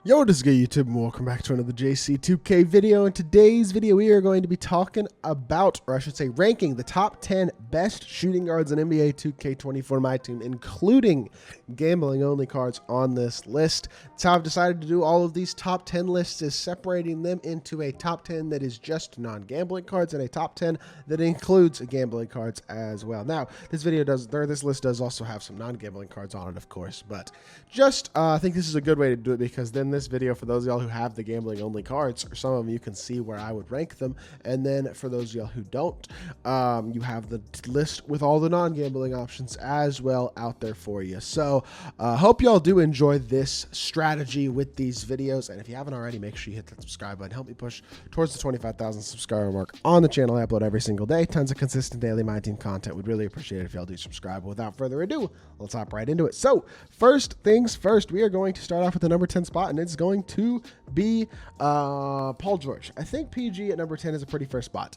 Yo, what is good, YouTube, and welcome back to another JC2K video. In today's video, we are going to be talking about, or I should say, ranking the top 10 best shooting guards in NBA 2K24 MyTEAM, including gambling-only cards on this list. That's how I've decided to do all of these top 10 lists, is separating them into a top 10 that is just non-gambling cards and a top 10 that includes gambling cards as well. Now, this list does also have some non-gambling cards on it, of course, but just I think this is a good way to do it, because then this video, for those of y'all who have the gambling only cards, or some of them, you can see where I would rank them, and then for those of y'all who don't, you have the list with all the non-gambling options as well out there for you. So hope y'all do enjoy this strategy with these videos, and if you haven't already, make sure you hit that subscribe button. Help me push towards the 25,000 subscriber mark on the channel. I upload every single day, tons of consistent daily MyTEAM content. Would really appreciate it if y'all do subscribe. Without further ado, let's hop right into it. So first things first, we are going to start off with the number 10 spot, and it's going to be Paul George. I think PG at number 10 is a pretty fair spot.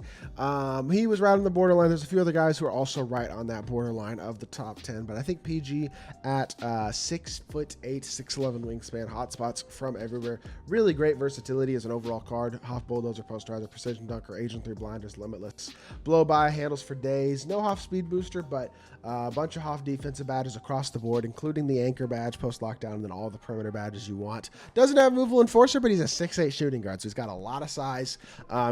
He was right on the borderline. There's a few other guys who are also right on that borderline of the top 10, but I think PG at 6'8", 6'11" wingspan, hotspots from everywhere. Really great versatility as an overall card. Hoff bulldozer, posterizer, precision dunker, agent 3 blinders, limitless, blow by, handles for days. No Hoff speed booster, but a bunch of Hoff defensive badges across the board, including the anchor badge, post lockdown, and then all the perimeter badges you want. Doesn't have movable enforcer, but he's a 6'8" shooting guard, so he's got a lot of size.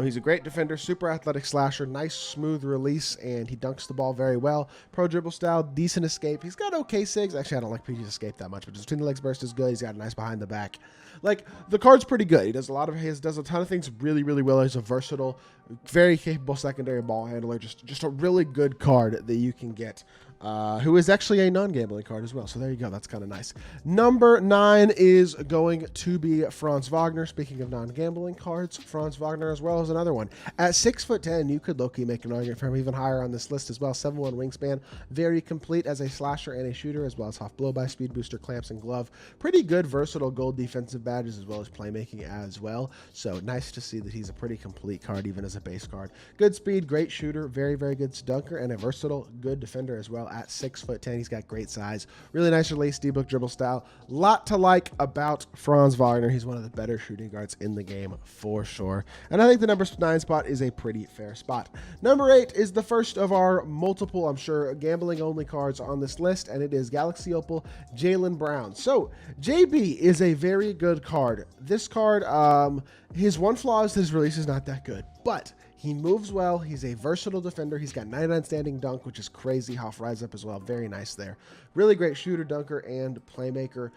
He's a great defender, super athletic slasher, nice smooth release, and he dunks the ball very well. Pro dribble style, decent escape. He's got okay sigs. Actually, I don't like PG's escape that much, but just between the legs burst is good. He's got a nice behind the back. Like, the card's pretty good. He does a ton of things really, really well. He's a versatile, very capable secondary ball handler. Just a really good card that you can get. Who is actually a non-gambling card as well. So there you go. That's kind of nice. Number 9 is going to be Franz Wagner. Speaking of non-gambling cards, Franz Wagner as well as another one. At 6'10", you could low-key make an argument for him even higher on this list as well. 7'1" wingspan, very complete as a slasher and a shooter, as well as Hoff blow-by, speed booster, clamps, and glove. Pretty good, versatile gold defensive badges as well as playmaking as well. So nice to see that he's a pretty complete card even as a base card. Good speed, great shooter, very, very good dunker, and a versatile, good defender as well. At 6'10", he's got great size, really nice release, D-book dribble style. Lot to like about Franz Wagner. He's one of the better shooting guards in the game for sure. And I think the number 9 spot is a pretty fair spot. Number 8 is the first of our multiple, I'm sure, gambling only cards on this list, and it is Galaxy Opal Jaylen Brown. So JB is a very good card. This card, his one flaw is his release is not that good, but he moves well. He's a versatile defender. He's got 99 standing dunk, which is crazy. Hoff rise up as well. Very nice there. Really great shooter, dunker, and playmaker.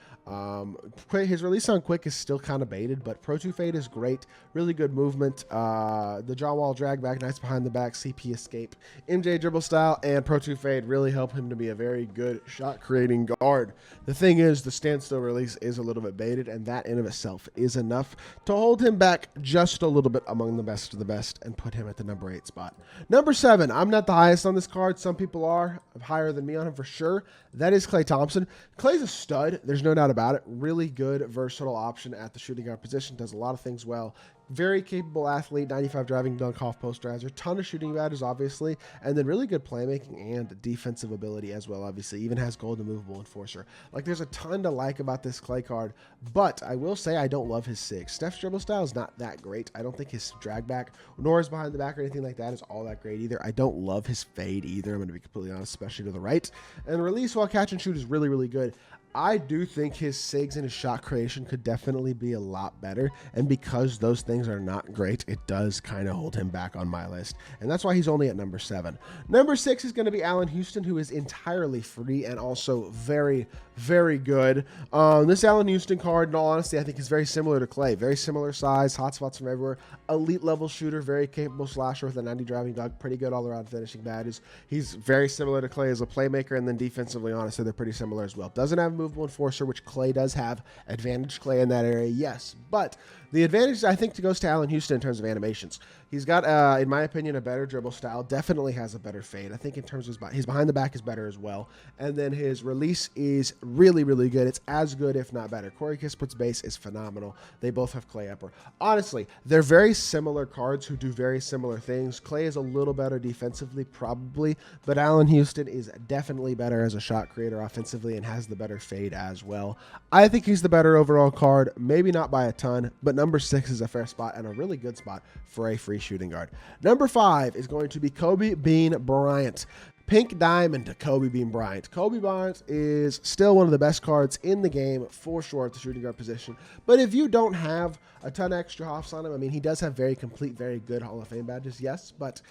His release on quick is still kind of baited, but Pro 2 fade is great. Really good movement. The John Wall drag back, nice behind the back, CP escape, MJ dribble style, and Pro 2 fade really help him to be a very good shot creating guard. The thing is, the standstill release is a little bit baited, and that in of itself is enough to hold him back just a little bit among the best of the best and put him at the number 8 spot. Number 7, I'm not the highest on this card. Some people are higher than me on him for sure. That is Klay Thompson. Klay's a stud. There's no doubt about it. Really good, versatile option at the shooting guard position. Does a lot of things well. Very capable athlete, 95 driving dunk, Hoff posterizer, ton of shooting badges, obviously, and then really good playmaking and defensive ability as well, obviously. Even has gold and movable enforcer. Like, there's a ton to like about this Klay card, but I will say I don't love his sig. Steph's dribble style is not that great. I don't think his drag back, nor his behind the back or anything like that, is all that great either. I don't love his fade either, I'm going to be completely honest, especially to the right. And release while catch and shoot is really, really good. I do think his sigs and his shot creation could definitely be a lot better, and because those things are not great, it does kind of hold him back on my list, and that's why he's only at number 7. Number 6 is going to be Allen Houston, who is entirely free and also very, very good. This Allen Houston card, in all honesty, I think is very similar to Klay. Very similar size, hotspots from everywhere, elite level shooter, very capable slasher with a 90 driving dunk, pretty good all-around finishing badges. He's very similar to Klay as a playmaker, and then defensively, honestly, they're pretty similar as well. Doesn't have movable enforcer, which Klay does have. Advantage Klay in that area, yes, but the advantage, I think, goes to Allen Houston in terms of animations. He's got, in my opinion, a better dribble style. Definitely has a better fade. I think in terms of his behind the back is better as well. And then his release is really, really good. It's as good, if not better. Corey Kispert's base is phenomenal. They both have Klay upper. Honestly, they're very similar cards who do very similar things. Klay is a little better defensively, probably, but Allen Houston is definitely better as a shot creator offensively and has the better fade fade as well. I think he's the better overall card, maybe not by a ton, but number 6 is a fair spot and a really good spot for a free shooting guard. Number 5 is going to be Kobe Bean Bryant. Pink Diamond to Kobe Bean Bryant. Kobe Bryant is still one of the best cards in the game for sure at the shooting guard position. But if you don't have a ton of extra hops on him, I mean, he does have very complete, very good Hall of Fame badges, yes, but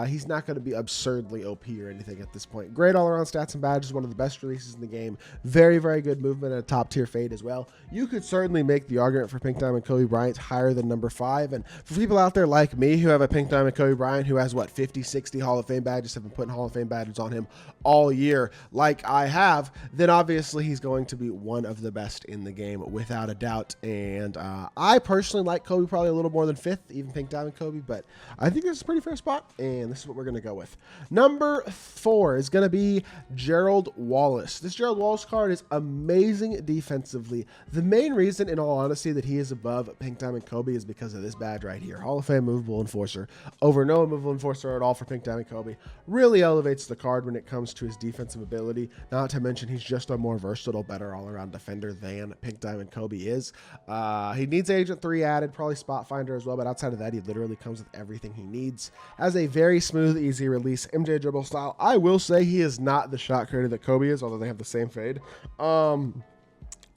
he's not going to be absurdly OP or anything at this point. Great all-around stats and badges, one of the best releases in the game. Very, very good movement and a top-tier fade as well. You could certainly make the argument for Pink Diamond Kobe Bryant higher than number 5. And for people out there like me who have a Pink Diamond Kobe Bryant who has, what, 50, 60 Hall of Fame badges, have been putting Hall of Fame badges on him all year like I have, then obviously he's going to be one of the best in the game without a doubt. And I personally like Kobe probably a little more than 5th, even Pink Diamond Kobe, but I think this is a pretty fair spot, and this is what we're going to go with. Number 4 is going to be Gerald Wallace. This Gerald Wallace card is amazing defensively. The main reason, in all honesty, that he is above Pink Diamond Kobe is because of this badge right here. Hall of Fame Movable Enforcer over no Movable Enforcer at all for Pink Diamond Kobe. Really elevates the card when it comes to his defensive ability. Not to mention he's just a more versatile, better all-around defender than Pink Diamond Kobe is. He needs Agent 3 added, probably Spot Finder as well, but outside of that, he literally comes with everything he needs. Has a very smooth, easy release, MJ dribble style. I will say he is not the shot creator that Kobe is, although they have the same fade.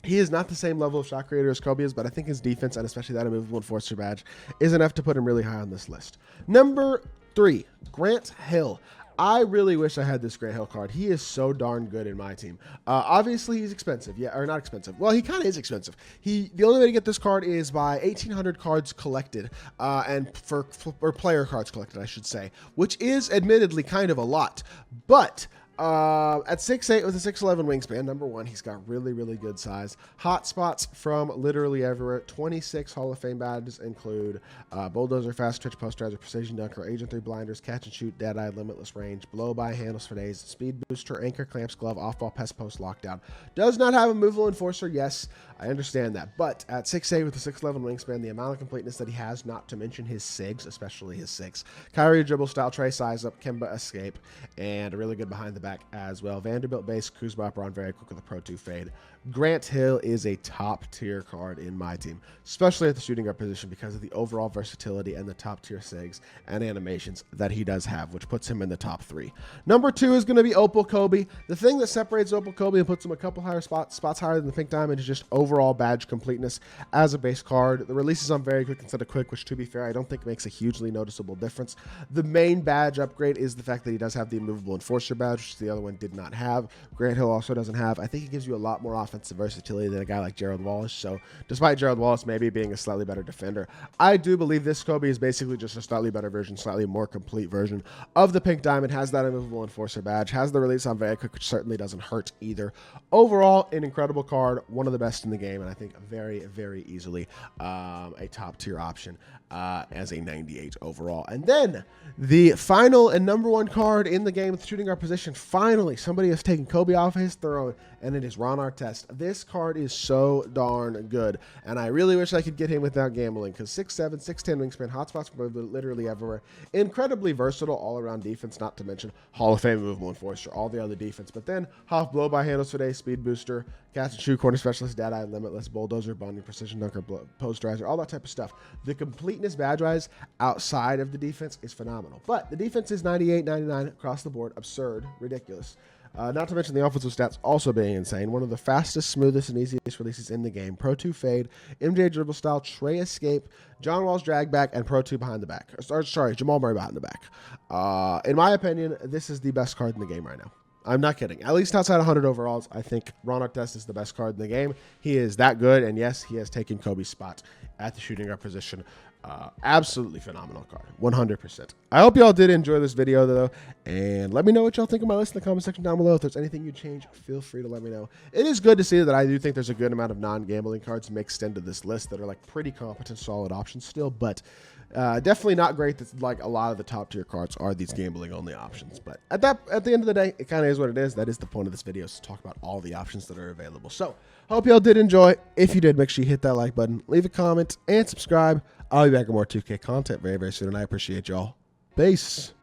He is not the same level of shot creator as Kobe is, but I think his defense, and especially that immovable enforcer badge, is enough to put him really high on this list. Number 3, Grant Hill. I really wish I had this Grant Hill card. He is so darn good in my team. Obviously, he's expensive. Yeah, or not expensive. Well, he kind of is expensive. The only way to get this card is by 1,800 cards collected, and for player cards collected, I should say, which is admittedly kind of a lot. But at 6'8" with a 6'11" wingspan, number 1, he's got really, really good size. Hot spots from literally everywhere. 26 Hall of Fame badges include Bulldozer, Fast Twitch, Posterizer, Precision Dunker, Agent 3 Blinders, Catch and Shoot, Deadeye, Limitless Range, Blow-By, Handles for Days, Speed Booster, Anchor, Clamps, Glove, Off-Ball, Pest Post, Lockdown. Does not have a Movable Enforcer, yes, I understand that. But at 6'8" with a 6'11" wingspan, the amount of completeness that he has, not to mention his SIGs, especially his 6. Kyrie dribble style, Trey size up, Kemba escape, and a really good behind the back as well. Vanderbilt base, Kuz Bopper on very quick with a Pro 2 fade. Grant Hill is a top tier card in my team, especially at the shooting guard position because of the overall versatility and the top tier SIGs and animations that he does have, which puts him in the top 3. Number 2 is going to be Opal Kobe. The thing that separates Opal Kobe and puts him a couple higher spots higher than the Pink Diamond is just overall badge completeness as a base card. The releases on very quick instead of quick, which to be fair, I don't think makes a hugely noticeable difference. The main badge upgrade is the fact that he does have the immovable enforcer badge, which the other one did not have. Grant Hill also doesn't have. I think he gives you a lot more offensive versatility than a guy like Gerald Wallace. So despite Gerald Wallace maybe being a slightly better defender, I do believe this Kobe is basically just a slightly better version, slightly more complete version of the Pink Diamond. Has that immovable enforcer badge, has the release on very quick, which certainly doesn't hurt either. Overall, an incredible card, one of the best in the game, and I think very, very easily a top tier option as a 98 overall. And then the final and number 1 card in the game with the shooting guard position. Finally, somebody has taken Kobe off his throne, and it is Ron Artest. This card is so darn good, and I really wish I could get him without gambling because 6'7", 6'10" wingspan, hotspots from literally everywhere. Incredibly versatile all-around defense, not to mention Hall of Fame movable enforcer, all the other defense. But then Hoff blow-by handles today, speed booster, catch and shoot, corner specialist, Deadeye, limitless, bulldozer, bonding, precision dunker, posterizer, all that type of stuff. The completeness badge-wise outside of the defense is phenomenal. But the defense is 98, 99 across the board, absurd, ridiculous. Not to mention the offensive stats also being insane. One of the fastest, smoothest, and easiest releases in the game. Pro 2 fade, MJ dribble style, Trey escape, John Wall's drag back, and Pro 2 behind the back. Sorry, Jamal Murray behind the back. In my opinion, this is the best card in the game right now. I'm not kidding. At least outside 100 overalls, I think Ron Artest is the best card in the game. He is that good, and yes, he has taken Kobe's spot at the shooting guard position. Absolutely phenomenal card, 100%. I hope y'all did enjoy this video, though, and let me know what y'all think of my list in the comment section down below. If there's anything you change, feel free to let me know. It is good to see that I do think there's a good amount of non-gambling cards mixed into this list that are like pretty competent, solid options still, but definitely not great that like a lot of the top tier cards are these gambling only options. But at the end of the day, it kind of is what it is. That is the point of this video, is to talk about all the options that are available. So hope y'all did enjoy. If you did, make sure you hit that like button, leave a comment, and subscribe. I'll be back with more 2K content very, very soon, and I appreciate y'all. Peace.